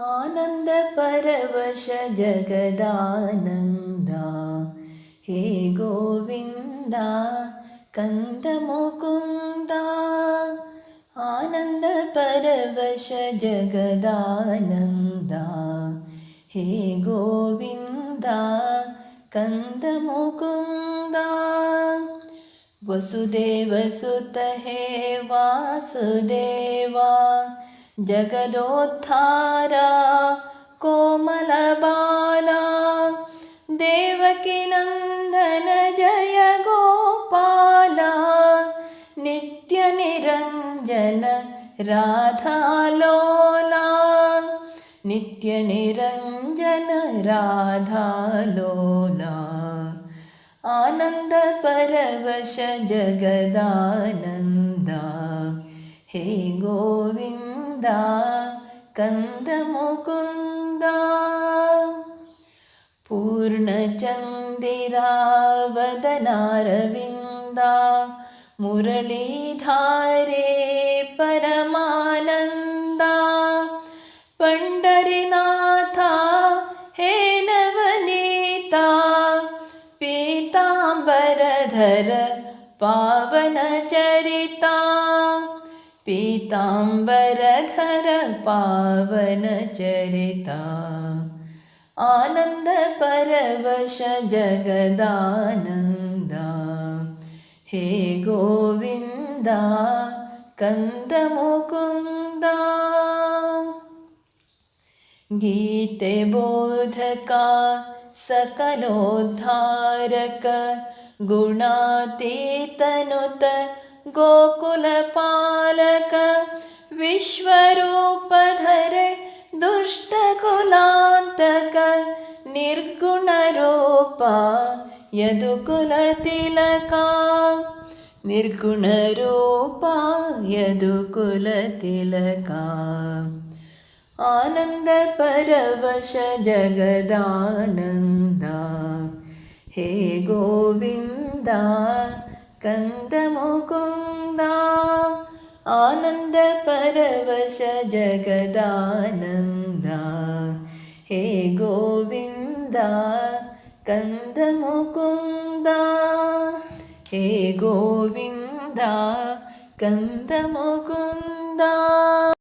ಆನಂದ ಪರವಶ ಜಗದಾನಂದ ಹೇ ಗೋವಿಂದ ಕಂದ ಮುಕುಂದ. ಆನಂದ ಪರವಶ ಜಗದಾನಂದ ಹೇ ಗೋವಿಂದ ಕಂದ ಮುಕುಂದ. ವಸುದೇವ ಸುತ ಹೇ ವಾಸುದೇವ ಜಗದೋದ್ಧಾರ ಕೋಮಲ ಬಾಲ. ದೇವಕಿ ನಂದನ ಜಯ ಗೋಪಾಲ ನಿತ್ಯ ನಿರಂಜನ ರಾಧಾಲೋಲ. ನಿತ್ಯ ನಿರಂಜನ ರಾಧಾಲೋಲ. ಆನಂದ ಪರವಶ ಜಗದಾನಂದ ಹೇ ಗೋವಿಂದ ಕಂದ ಮುಕುಂದ. ಪೂರ್ಣಚಂದಿರಾವದನಾರವಿಂದ ಮುರಳೀಧಾರೆ ಪರಮಾನಂದ. ಪಂಡರಿನಾಥ ಹೇ ನವನೀತ ಪೀತಾಂಬರಧರ ಪಾವನ ಚರಿತ. ಪೀತಾಂಬರಧರ ಪಾವನ ಚರಿತ. ಆನಂದ ಪರವಶ ಜಗದಾನಂದ ಹೇ ಗೋವಿಂದ ಕಂದ ಮುಕುಂದ. ಗೀತೆ ಬೋಧಕ ಸಕಲೋದ್ಧಾರಕ ಗುಣಾತೀತನುತ ಗೋಕುಲ ಪಾಲಕ. ವಿಶ್ವರೂಪಧರೆ ದುಷ್ಟ ಕುಲಾಂತಕ ನಿರ್ಗುಣ ರೂಪ ಯದುಕುಲ ತಿಲಕ. ನಿರ್ಗುಣ ರೂಪ ಯದುಕುಲ ತಿಲಕ. ಆನಂದ ಪರವಶ ಜಗದಾನಂದ ಹೇ ಗೋವಿಂದ ಕಂದ ಮುಕುಂದ. ಆನಂದ ಪರವಶ ಜಗದಾನಂದ ಹೇ ಗೋವಿಂದ ಕಂದ ಮುಕುಂದ. ಹೇ ಗೋವಿಂದ ಕಂದ ಮುಕುಂದ.